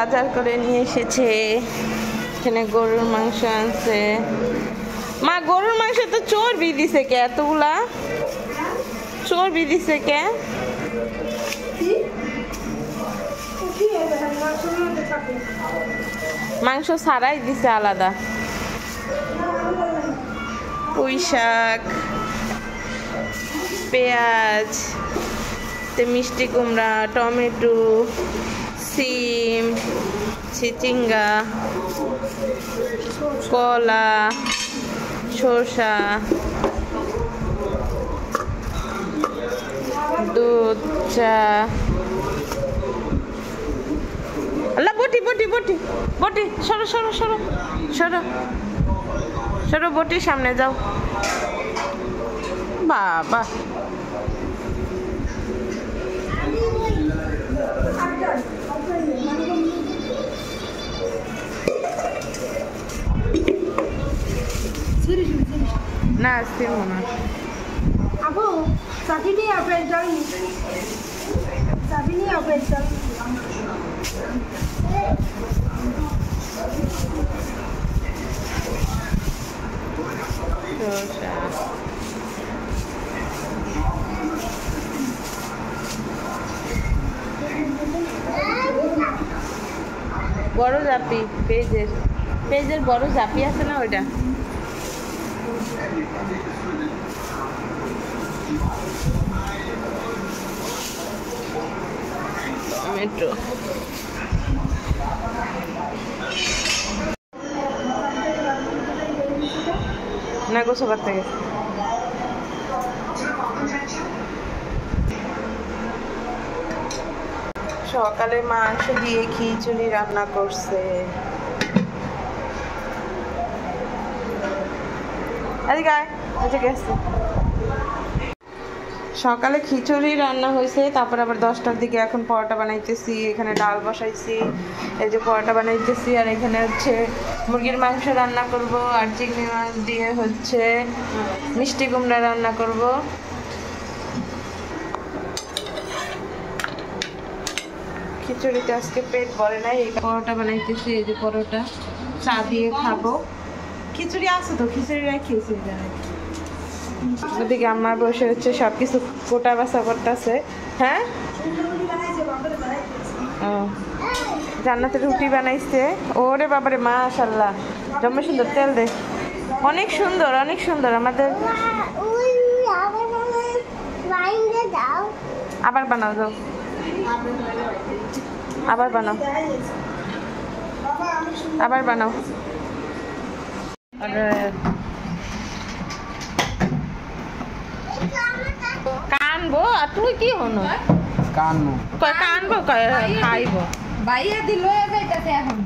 বাজার করে নিয়ে এসেছে। এখানে গরুর মাংস আনছে। মা গরুর মাংস তো চর্বি দিছে কে? এতগুলা চর্বি দিছে কে? মাংস ছাড়াই দিছে আলাদা। পুঁই শাক, পেঁয়াজ, মিষ্টি কুমড়া, টমেটো, সিম, চিচিঙ্গা, কলা, শসা, দুধ, চা। আল্লাহ বটি বটি বটি বটি, সরো সরো সরো সরো সরো, বটির সামনে যাও। বাবা না আসছিল না। আপু চাবি নিয়ে আপনার জল, চাবি নিয়ে আপনার জল। বড় জাপি, পেজের পেজের বড় জাপি আছে না ওইটা। টমেটো, না গোসল করতে গেছে। সকালে মাংস দিয়ে খিচুড়ি রান্না করছে। সকালে খিচুড়ি রান্না হয়েছে, তারপর আবার 10টার দিকে এখন পরোটা বানাইতেছি। এখানে ডাল বসাইছি, এই যে পরোটা বানাইতেছি। আর এখানে হচ্ছে মুরগির মাংস রান্না করব, আর চিংড়ি মাছ দিয়ে হচ্ছে মিষ্টি কুমড়া রান্না করব। খিচুড়িতে আজকে পেট ভরে নাই, এই পরোটা বানাইতেছি। এই যে পরোটা চা দিয়ে খাবো। খিচুড়ি আছে তো, খিচুড়ি রাখিয়েছি। ওদিকে আমার বসে হচ্ছে সবকিছু কোটা বাছা করতেছে। হ্যাঁ, জান্নাতে রুটি বানাইছে। ওরে বাবারে মাশাআল্লাহ, জম্মে সুন্দর, তেল দে। অনেক সুন্দর, অনেক সুন্দর। আমাদের আবার বানাও, যাও আবার বানাও, আবার বানাও। কানবো আর তুই কি হনো? কানবো কানবো খাইব। বাইয়া দিল যাইতাছে, এখন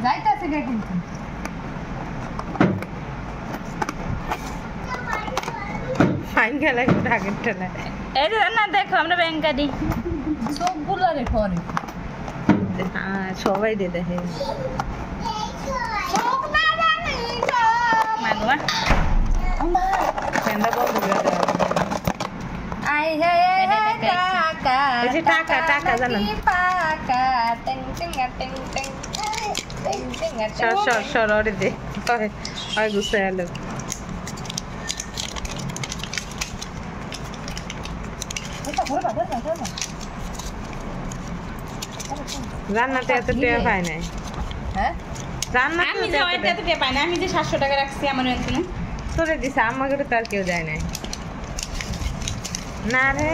যাইতাছে কিন্তু ফাইন গেলে ঢাকের টেনে। এই না দেখো, আমরা ব্যাংকা দিই সবগুলো রে পরে। হ্যাঁ, সবাই দিয়ে দেখে। মানুয়া টাকা টাকা জানেন, সরে দে গুছে এলো। রান্নাতে এত টেয়া পাই নাই। হ্যাঁ, আমি যে এত টেয়া পাই না। আমি যে 700 টাকা রাখছি আমার এখানে, তোরে দিছে। আমাকে তো তার কেউ যায় নাই না রে।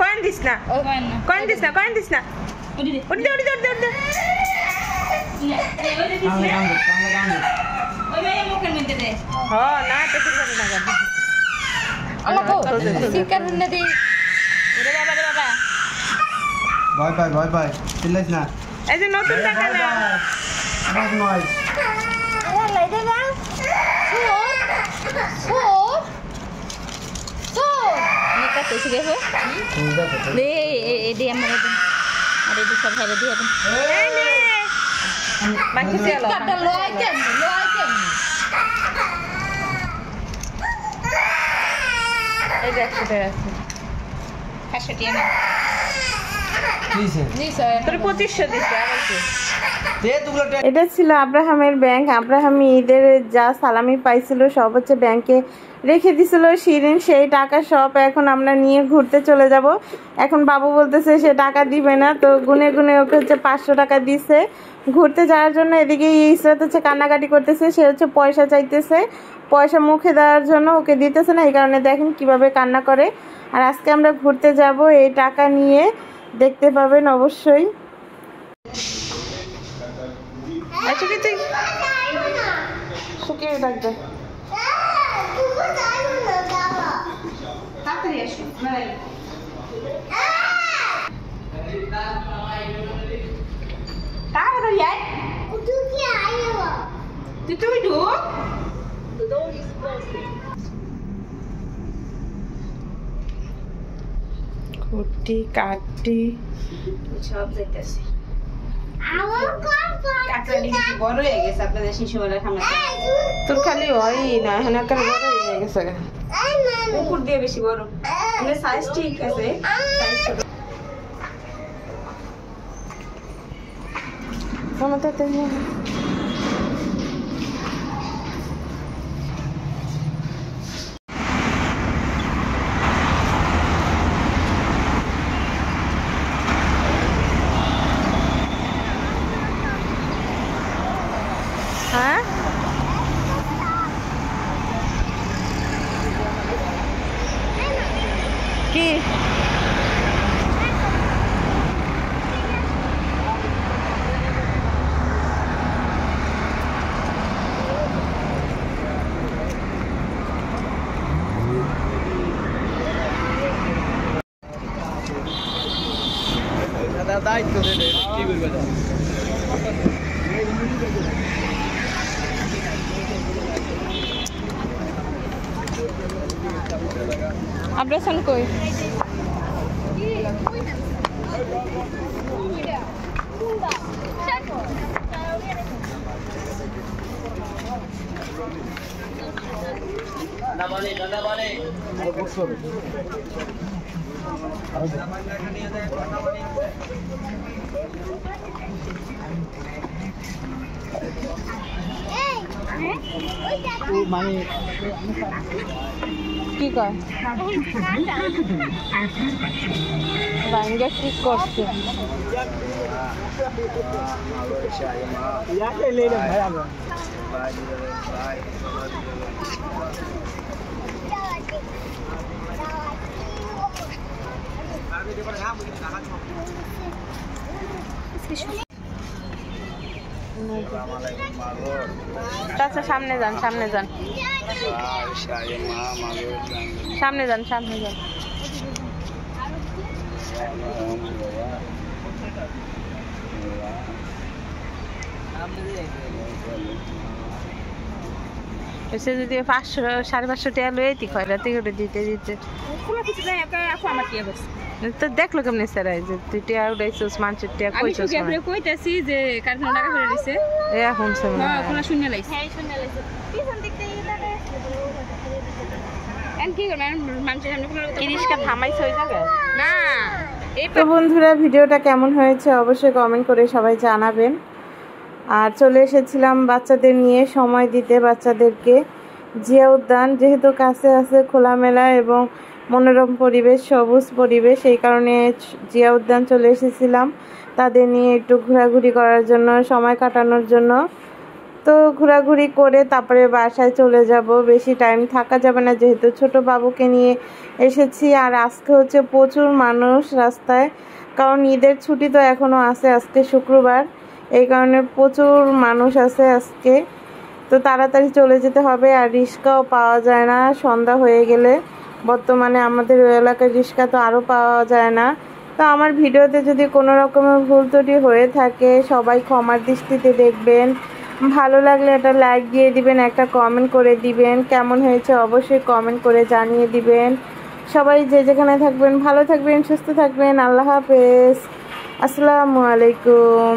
কয়েন দিস না, কয়েন দিস না, কয়েন দিস না। ভয় পাই, ভয় পাই, চিল্লাইস না। এই যে নতুন টাকা না, এই যে 100 টাকা আছে। 500 না তোর 2500 দিছে আবার কি দে দুগুলো এটা ছিল আব্রাহামের ব্যাংক। আব্রাহাম ঈদের যা সালামি পাইছিল সব হচ্ছে ব্যাংকে রেখে দিছিল শিরিন, সেই টাকা সব এখন আমরা নিয়ে ঘুরতে চলে যাব। এখন বাবু বলতেছে সে টাকা দিবে না, তো গুনে গুনে ওকে হচ্ছে 500 টাকা দিছে ঘুরতে যাওয়ার জন্য। এদিকে ইসরাত হচ্ছে কান্নাকাটি করতেছে, সে হচ্ছে পয়সা চাইতেছে, পয়সা মুখে দেওয়ার জন্য ওকে দিতেছে না, এই কারণে দেখেন কিভাবে কান্না করে। আর আজকে আমরা ঘুরতে যাব, এই টাকা নিয়ে দেখতে পাবেন অবশ্যই। আচ্ছা কি তুই শুকিয়ে ডাকবে তাড়াতাড়ি আসো তাড়াতাড়ি আয় তুই ঢুক কুটি কাটি সব যাইতেছে কাকড়ালি বেশি বড় হয়ে গেছে আপনাদের শিশুবেলার খামার তোর খালি হয় না, এখন একটা বড় হয়ে গেছে গা। উপর দিয়ে বেশি বড় মানে সাইজ ঠিক আছে সাইজ ছোট আমাদের তো হ্যাঁ কি দায়িত্ব দে কি করবে আব্রাসান কই দাদা বলে কি কয় বাইঙ্গা ঠিক করছে আচ্ছা সামনে যান সামনে যান সামনে যান সামনে যান এসে যদি 500 550 টাকা লয়ে তি খয়রাতি করে দিতে দিতে কোনো কিছু নাই আপু আমার কি করছে তো দেখলো কেমনে স্যার যে তুই টিয়া উড়াইছিস মানুষের টিয়া আমি কইছিস তো গেলে কইতাছি যে কারখানা টাকা ফেলে দিছে এখন সে হ্যাঁ কোলা শূন্য লাইছে হ্যাঁ শূন্য লাইছে পিছন দিক থেকে ইদারে এন কি করবেন মানুষের সামনে কোনো ইরিশকা থামাইছ ওই জায়গায় না এই তো বন্ধুরা ভিডিওটা কেমন হয়েছে অবশ্যই কমেন্ট করে সবাই জানাবেন। আর চলে এসেছিলাম বাচ্চাদের নিয়ে সময় দিতে, বাচ্চাদেরকে জিয়া উদ্যান যেহেতু কাছে আছে খোলামেলা এবং মনোরম পরিবেশ, সবুজ পরিবেশ, এই কারণে জিয়া উদ্যান চলে এসেছিলাম তাদের নিয়ে একটু ঘোরাঘুরি করার জন্য, সময় কাটানোর জন্য। তো ঘোরাঘুরি করে তারপরে বাসায় চলে যাব, বেশি টাইম থাকা যাবে না যেহেতু ছোট বাবুকে নিয়ে এসেছি। আর আজকে হচ্ছে প্রচুর মানুষ রাস্তায়, কারণ ঈদের ছুটি তো এখনও আছে, আজকে শুক্রবার, এই কারণে প্রচুর মানুষ আছে আজকে। তো তাড়াতাড়ি চলে যেতে হবে, আর রিক্সাও পাওয়া যায় না সন্ধ্যা হয়ে গেলে, বর্তমানে আমাদের ওই এলাকার রিক্সা তো আরও পাওয়া যায় না। তো আমার ভিডিওতে যদি কোনো রকমের ভুল ত্রুটি হয়ে থাকে সবাই ক্ষমার দৃষ্টিতে দেখবেন। ভালো লাগলে একটা লাইক দিয়ে দিবেন, একটা কমেন্ট করে দিবেন, কেমন হয়েছে অবশ্যই কমেন্ট করে জানিয়ে দিবেন। সবাই যে যেখানে থাকবেন ভালো থাকবেন, সুস্থ থাকবেন। আল্লাহ হাফেজ, আসসালামু আলাইকুম।